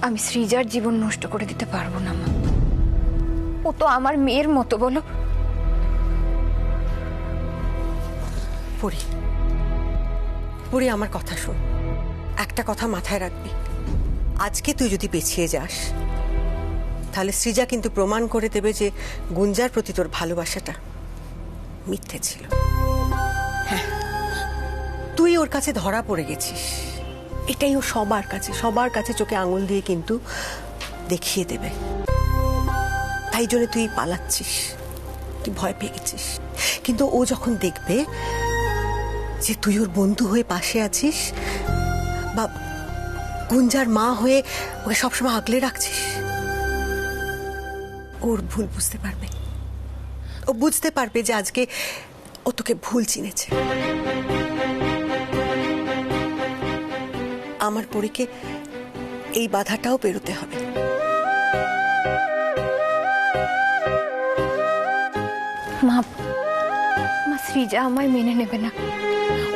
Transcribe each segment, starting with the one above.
আমি সৃজার জীবন নষ্ট করে দিতে পারবো না মা। ও তো আমার মেয়ের মতো, বলো। পরি, পরি, আমার কথা শোন। একটা কথা মাথায় রাখবি, আজকে তুই যদি পেছিয়ে যাস তাহলে সৃজা কিন্তু প্রমাণ করে দেবে যে গুঞ্জার প্রতি তোর ভালোবাসাটা মিথ্যে ছিল। হ্যাঁ, তুই ওর কাছে ধরা পড়ে গেছিস, এটাই ও সবার কাছে চোখে আঙুল দিয়ে কিন্তু দেখিয়ে দেবে। তাই জন্য তুই পালাচ্ছিস, তুই ভয় পেয়ে গেছিস। কিন্তু ও যখন দেখবে যে তুই ওর বন্ধু হয়ে পাশে আছিস বা গুঞ্জার মা হয়ে ওকে সবসময় আগলে রাখছিস, ওর ভুল বুঝতে পারবে। ও বুঝতে পারবে যে আজকে ও তোকে ভুল চিনেছে। আমার পরীকে এই বাধাটাও পেরোতে হবে। মা, সৃজা আমায় মেনে নেবে না।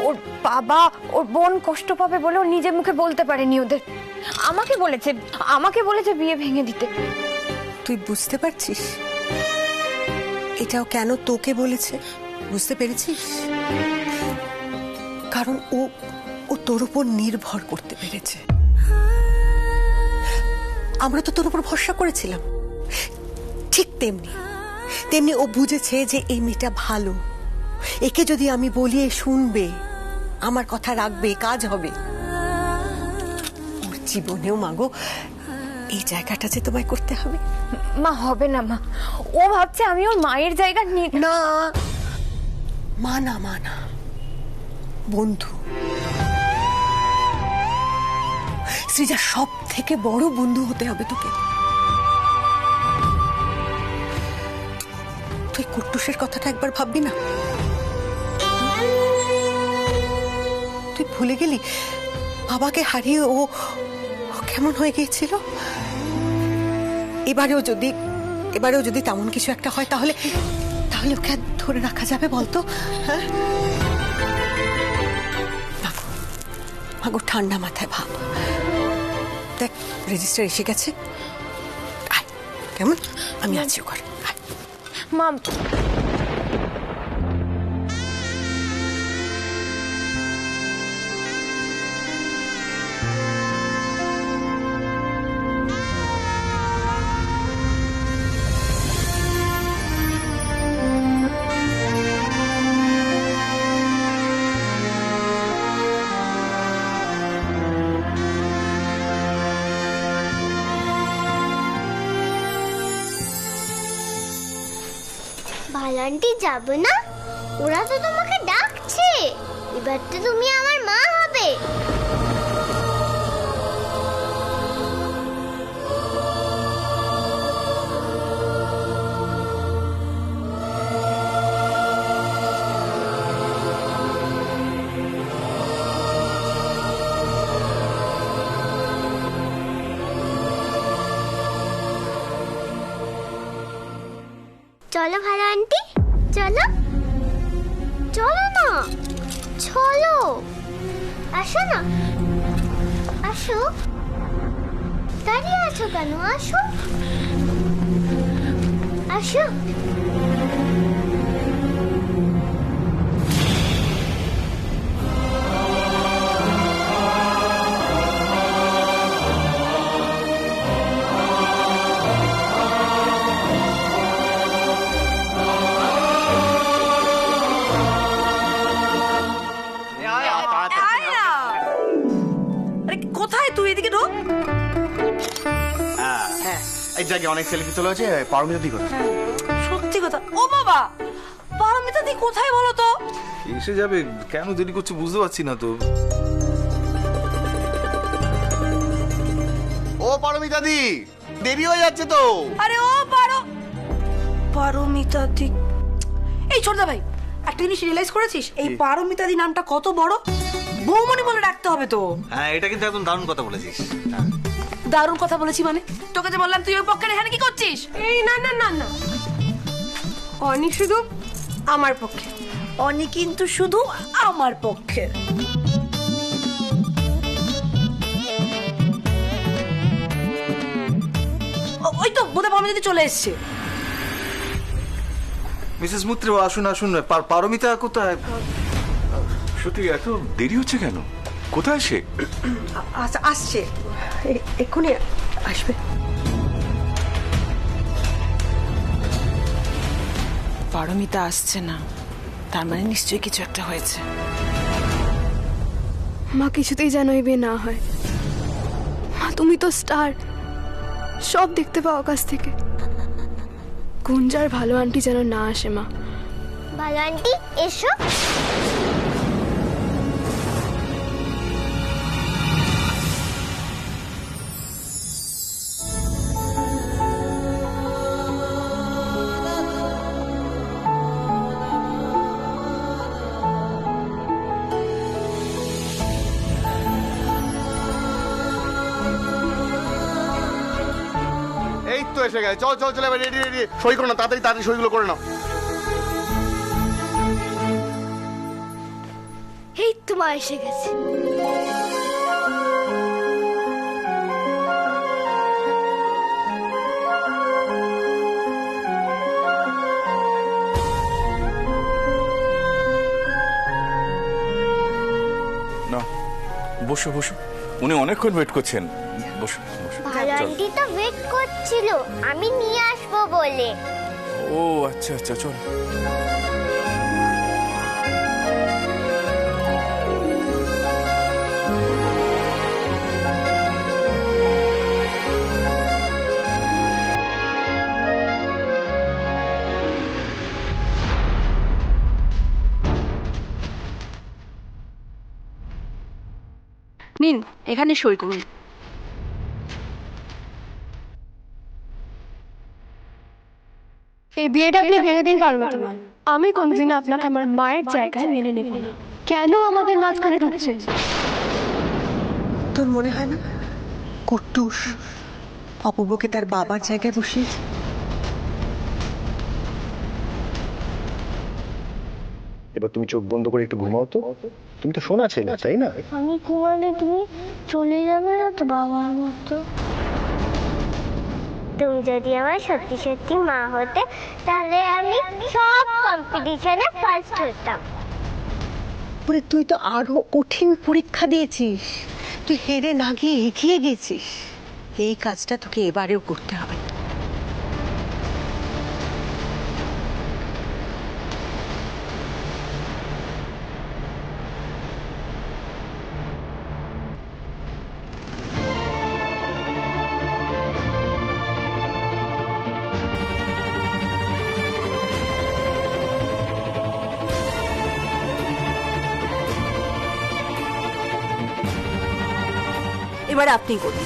ওর বাবা, ওর বোন কষ্ট পাবে বলে ও নিজের মুখে বলতে পারেনি ওদের। আমাকে বলেছে বিয়ে ভেঙে দিতে। তুই বুঝতে পারছিস এটাও কেন তোকে বলেছে? বুঝতে পেরেছিস? কারণ ও তোর উপর নির্ভর করতে পেরেছে। আমরা তো তোর উপর ভরসা করেছিলাম, ঠিক তেমনি ও বুঝেছে যে এই মেয়েটা ভালো, একে যদি আমি বলি শুনবে, আমার কথা রাখবে, কাজ হবে। ওর জীবনেও মাগো এই জায়গাটা যে তোমায় করতে হবে। মা, হবে না মা। ও ভাবছে আমি ওর মায়ের জায়গা নিয়ে। না, মা না, বন্ধু। সৃজা, সব থেকে বড় বন্ধু হতে হবে তোকে। তুই কুট্টুসের কথাটা একবার ভাববি না? তুই ভুলে গেলি বাবাকে হারিয়ে ও কেমন হয়ে গিয়েছিল? এবারেও যদি তেমন কিছু একটা হয় তাহলে ওকে আর ধরে রাখা যাবে বলতো? হ্যাঁ, মাগো ঠান্ডা মাথায় ভাব। দেখ, রেজিস্টার এসে গেছে। আয়, কেমন? আমি আছি ওখানে। মা, ভালান্টি যাবে না? ওরা তো তোমাকে ডাকছে। এবার তো তুমি আমার মা হবে। চলো ভালো আন্টি, চলো চলো না, চলো, আসো না, আসো। দাঁড়িয়ে আছো কেন? আসো আসো। কোথায় তুই? এদিকে ঢোক। এই জায়গায় অনেক সেলফি তোলা আছে। পারমিতা দি কোথায়? সত্যি কথা। ও বাবা, পারমিতা দি কোথায় বলো তো? এসে যাবে, কেন দেরি করছে বুঝতে পারছি না তো। ও পারমিতা দি, দেরি হয়ে যাচ্ছে তো। আরে ও পারমিতা দি। এই ছোটদা ভাই, একটা জিনিস রিয়েলাইজ করেছিস? এই পারমিতা দি নামটা কত বড়। বৌমনি বলে ডাকতে হবে তো। হ্যাঁ, এটা কিন্তু একদম দারুণ কথা বলেছিস। দারুণ কথা বলেছি মানে? তোকে যে বললাম তুই ওই পক্ষে এখানে কি করছিস? এই না না না না, অনি শুধু আমার পক্ষে। অনি কিন্তু শুধু আমার পক্ষে। পারমিতা চলে এসছে। মিসেস মুত্রে আসুন আসুন, পারমিতা কোথায়? সত্যি এত দেরি হচ্ছে কেন? কোথায় সে? আসছে, এক্ষুনি আসবে। পারমিতা আসছে না, তার মানে নিশ্চয়ই কিছু একটা হয়েছে। মা কিছুতেই যেন এই বিয়ে না হয়। মা তুমি তো স্টার, সব দেখতে পাও আকাশ থেকে। গুঞ্জার ভালো আন্টি যেন না আসে মা। ভালো আন্টি এসো। এই তো এসে গেছে, চল চল চলে রেডি রেডি, সই করো না, তাড়াতাড়ি তাড়াতাড়ি সইগুলো করে নাও। এই তো মা এসে গেছে। না, বসো বসো, উনি অনেকক্ষণ ওয়েট করছেন। বসো বসো। ভালো আন্টি তো ওয়েট করছিল আমি নিয়ে আসবো বলে। ও আচ্ছা আচ্ছা, চল। নিন, এখানে সই করুন। এই বিয়েটা আপনি ভেঙে দিন পারবেন না। আমি কোনদিন আপনাকে আমার মায়ের জায়গায় মেনে নেব না। কেন আমাদের মাঝখানে ঢুকছেন? তোর মনে হয় না কুট্টুস অপূর্বকে তার বাবার জায়গায় বসিয়েছে? এবার তুমি চোখ বন্ধ করে একটু ঘুমাও তো, তুমি তো শোনা ছেলে তাই না? আমি ঘুমালে তুমি চলে যাবে না তো বাবার মতো? তুমি যদি আমার সত্যি সত্যি মা হতে তাহলে আমি সব কম্পিটিশনে ফার্স্ট হতাম। ওরে তুই তো আরো কঠিন পরীক্ষা দিয়েছিস, তুই হেরে না গিয়ে এগিয়ে গেছিস। এই কাজটা তোকে এবারেও করতে হবে। এবারে আপনি করুন।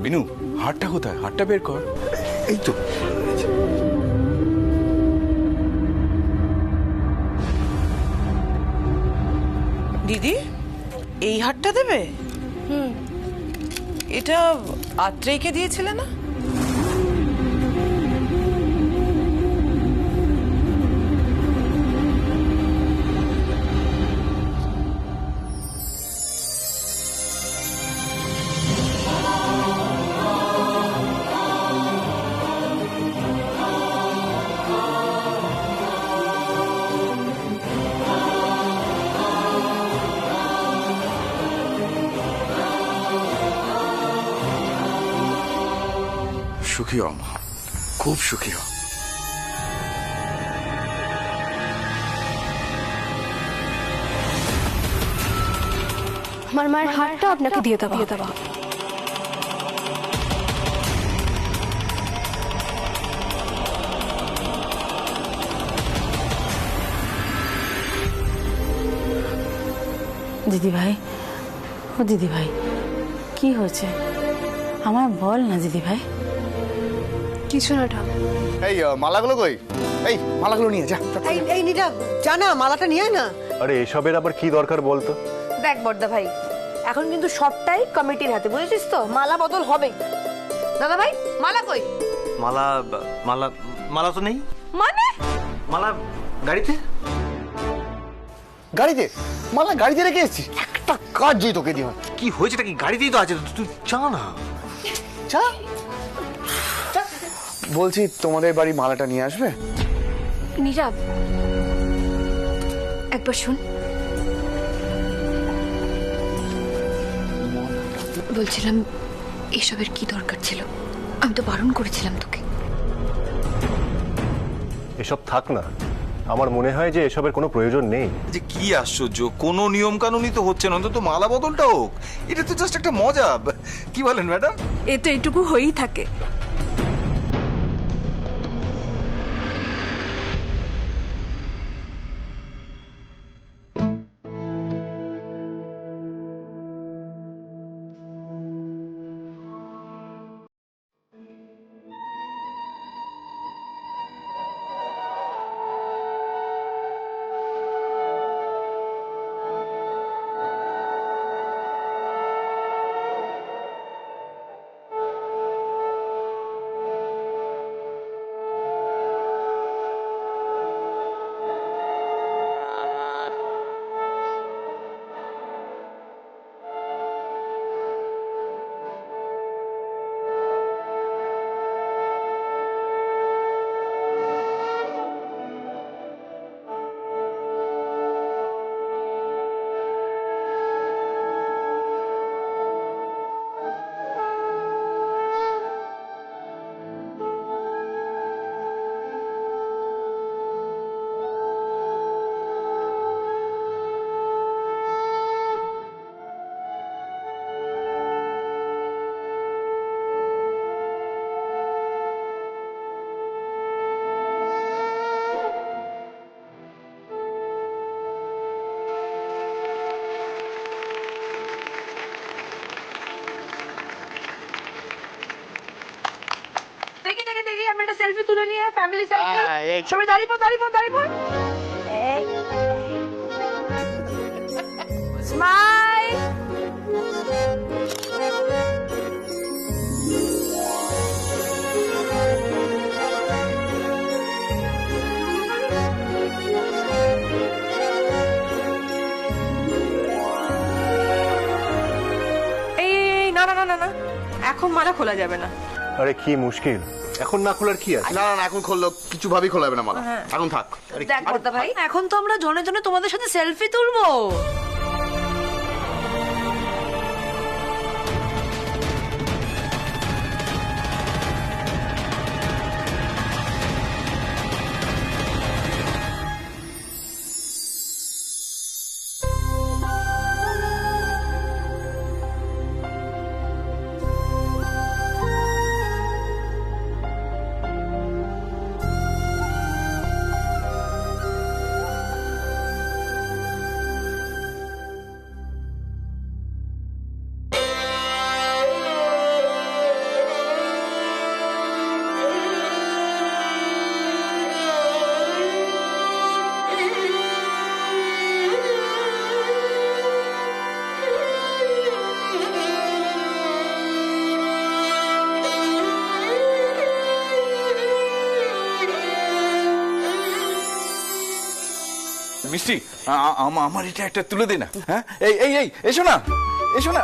বিনু, হাটটা কোথায়? হাটটা বের কর। এই তো দিদি, এই হারটা দেবে? এটা আত্রেয়কে দিয়েছিলে না? সুখী হ মা, খুব সুখী হ। আমার মায়ের হারটা আপনাকে দিয়ে দেবো। দিদি ভাই, ও দিদি ভাই, কি হয়েছে আমার বল না দিদি ভাই। কিছু না ঠাকুর। এই মালাগুলো কই? এই মালাগুলো নিয়ে যা। এই নিটা জানা মালাটা নিয়ে আয় না। আরে এসবের আবার কি দরকার বলতো? দেখ বড়দা ভাই, এখন কিন্তু সবটাই কমিটির হাতে, বুঝেছিস তো? মালা বদল হবে। দাদা ভাই, মালা কই? মালা মালা মালা তো নেই। মানে মালা গাড়িতে। গাড়িতে মালা গাড়িতে রেখে এসেছি। একটা কাজ যেই তোকে দিয়ে কি হয়েছেটা কি? গাড়িতেই তো আছে, তুই চা না। চা বলছি তোমাদের বাড়ি মালাটা নিয়ে আসবে। নীরব, একবার শুন। বলছিলাম এসবের কি দরকার ছিল? আমি তো বারণ করেছিলাম তোকে। এসব থাক না, আমার মনে হয় যে এসবের কোনো প্রয়োজন নেই। যে কি আশ্চর্য, কোনো নিয়ম কানুনই তো হচ্ছে না, অন্তত মালা বদলটা হোক। এটা তো জাস্ট একটা মজা। কি বলেন ম্যাডাম? এ তো এটুকু হয়েই থাকে। দেখি আমি একটা সেলফি তুলে নিয়ে, ফ্যামিলি সেলফি। সবাই দাঁড়িয়ে পড়, দাঁড়িয়ে পড়, দাঁড়িয়ে পড়। স্মাইল। এই না না না না না, এখন মালা খোলা যাবে না। আরে কি মুশকিল, এখন না খোলার কি আছে? না না, এখন খুললো কিছু ভাবেই খোলা যাবে না মালা। এখন থাক। দেখ বড়দা ভাই, এখন তো আমরা জনে জনে তোমাদের সাথে সেলফি তুলবো। মিষ্টি, আমার এটা একটা তুলে দে না। হ্যাঁ, এই এই এই এসো না, এসো না।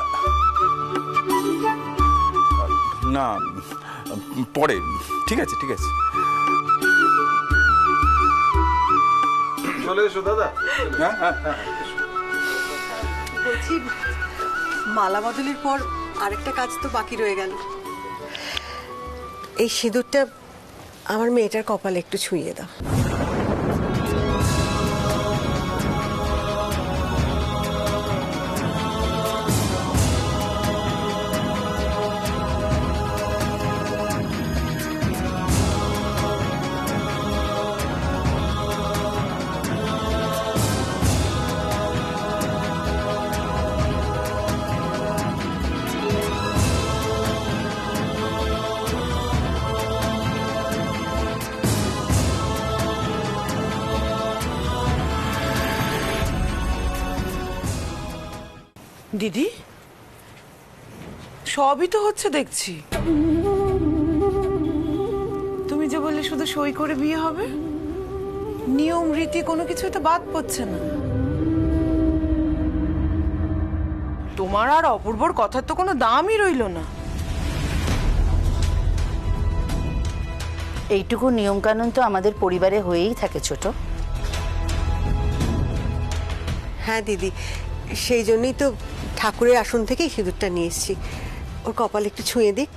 না, পরে। ঠিক আছে, ঠিক আছে। চলে এসো দাদা। হ্যাঁ হ্যাঁ হ্যাঁ। বলছি মালা বদলের পর আরেকটা কাজ তো বাকি রয়ে গেল। এই সিঁদুরটা আমার মেয়েটার কপালে একটু ছুঁয়ে দাও। দিদি সবই তো হচ্ছে দেখছি। তুমি যে বললে শুধু সই করে বিয়ে হবে, নিয়ম রীতি কোনো কিছু তো বাদ পড়ছে না। তোমার আর অপূর্বর কথার তো কোনো দামই রইলো না। এইটুকু নিয়ম কানুন তো আমাদের পরিবারে হয়েই থাকে ছোট। হ্যাঁ দিদি, সেই জন্যই তো ঠাকুরের আসন থেকেই সিঁদুরটা নিয়ে এসেছি। ওর কপাল একটু ছুঁয়ে দিক।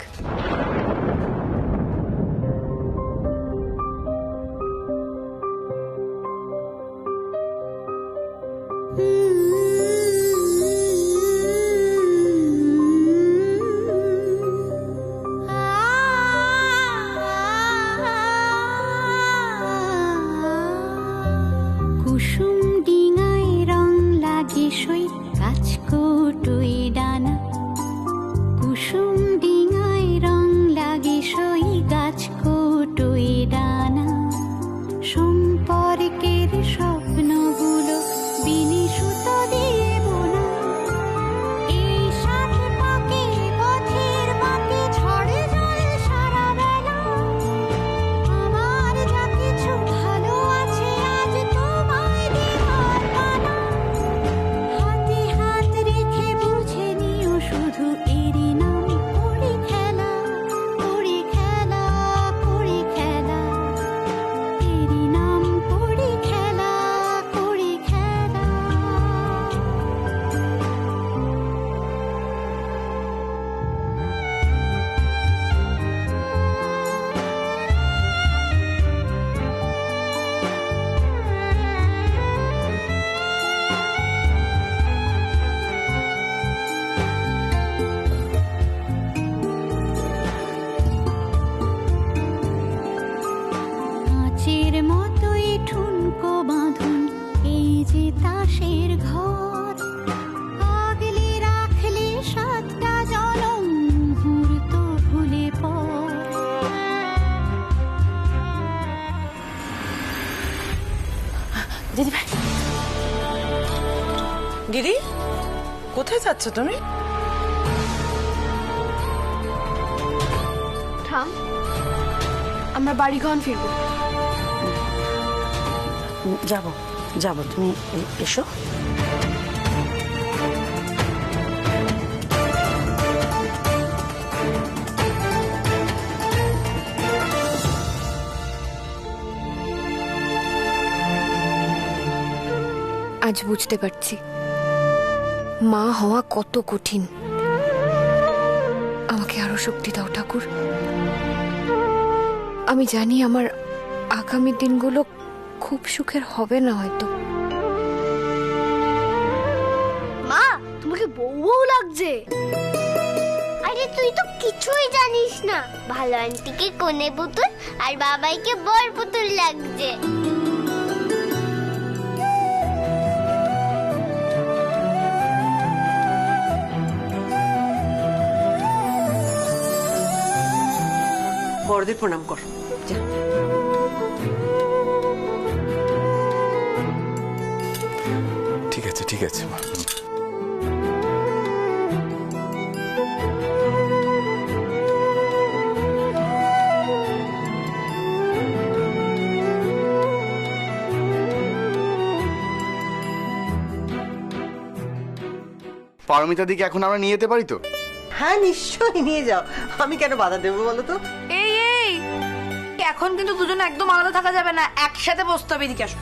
কুসুম ডিঙায় রং লাগে সই কাঁচকোটই ডানা, কুসুম ডিঙায় রং লাগে সই গাছকোটই ডানা, সম্পর্কের স্বপ্নগুলো বিনি সুতো দিয়ে বোনা, এই সাথে পাকে পথের বাঁকে ঝড়ে জল সারা বেলা, আমার যা কিছু ভালো আছে আজ তোমায় দেওয়ার পালা, হাতে হাত রেখে বুঝে নিও শুধু এরই নাম করি খেলা, করি খেলা, করি খেলা, এরই নাম করি খেলা, করি খেলা। কাঁচের মতোই ঠুনকো বাঁধন এই যে তাসের ঘর, আগলে রাখলে সাতটা জলম মুহূর্ত ভুলে পর। দিদি ভাই, দিদি কোথায় যাচ্ছ তুমি? থাম, আমরা বাড়িঘর ফিরবো। যাবো যাবো, তুমি এসো। আজ বুঝতে পারছি মা হওয়া কত কঠিন। আমাকে আরো শক্তি দাও ঠাকুর। আমি জানি আমার আগামী দিনগুলো খুব সুখের হবে না হয়তো। মা, তোমাকে বউ বউ লাগছে। আরে তুই তো কিছুই জানিস না, ভালো আন্টিকে কোণে পুতুল আর বাবাইকে বর পুতুল লাগছে। বড়দের প্রণাম কর, যা। ঠিক আছে ঠিক আছে মা। পারমিতা দিকে এখন আমরা নিয়ে যেতে পারি তো? হ্যাঁ নিশ্চয়ই নিয়ে যাও, আমি কেন বাধা দেবো বলো তো? এই এই এখন কিন্তু দুজন একদম আলাদা থাকা যাবে না, একসাথে বসতে হবে। এদিকে আসো।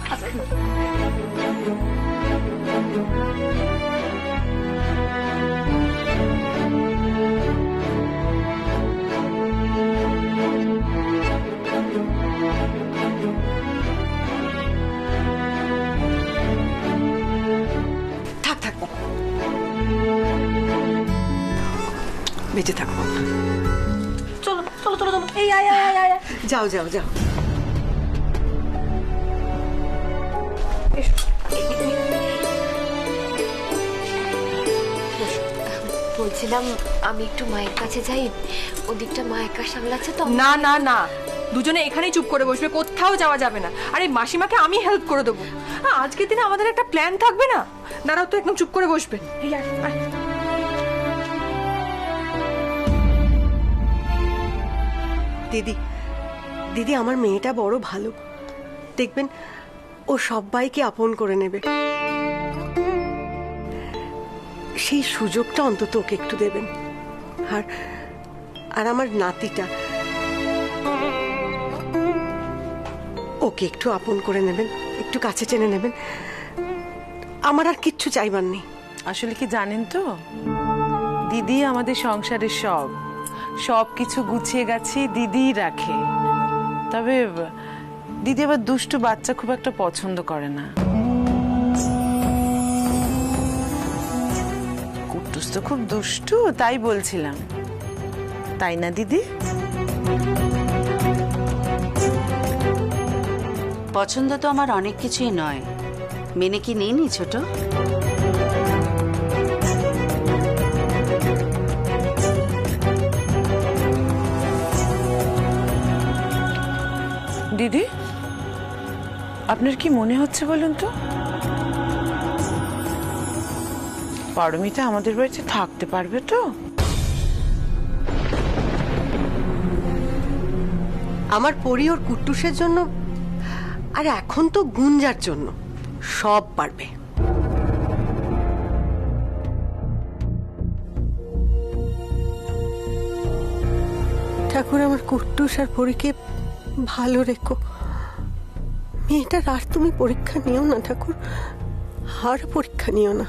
থাক থাক, বেঁচে থাকবো। চলো চলো চলো চলো, এই আয় আয় আয় আয়। যাও যাও যাও। বলছিলাম আমি একটু মায়ের কাছে যাই, ওদিকটা মা একা সামলাচ্ছে তো। না না না, দুজনে এখানেই চুপ করে বসবে, কোথাও যাওয়া যাবে না। আরে মাসিমাকে আমি হেল্প করে দেবো। আজকের দিনে আমাদের একটা প্ল্যান থাকবে না? দাঁড়াও তো, একদম চুপ করে বসবে। এই আয়, আয়। দিদি দিদি আমার মেয়েটা বড় ভালো, দেখবেন ও সবাইকে আপন করে নেবে। সেই সুযোগটা অন্তত ওকে একটু দেবেন। আর আর আমার নাতিটা, ওকে একটু আপন করে নেবেন, একটু কাছে টেনে নেবেন। আমার আর কিচ্ছু চাইবার নেই। আসলে কি জানেন তো, দিদি আমাদের সংসারের সব কিছু গুছিয়ে গেছে দিদিই রাখে। তবে দিদি আবার দুষ্টু বাচ্চা খুব একটা পছন্দ করে না। কুট্টুস তো খুব দুষ্টু, তাই বলছিলাম, তাই না দিদি? পছন্দ তো আমার অনেক কিছুই নয়, মেনে কি নিইনি ছোট? দিদি, আপনার কি মনে হচ্ছে বলুন তো, পারমিতা আমাদের বাড়িতে থাকতে পারবে তো? আমার পরি ওর কুট্টুসের জন্য, আর এখন তো গুঞ্জার জন্য সব পারবে। ঠাকুর আমার কুট্টুস আর পরীকে ভালো রেখো। মেয়েটার আর তুমি পরীক্ষা নিও না ঠাকুর, আর পরীক্ষা নিও না।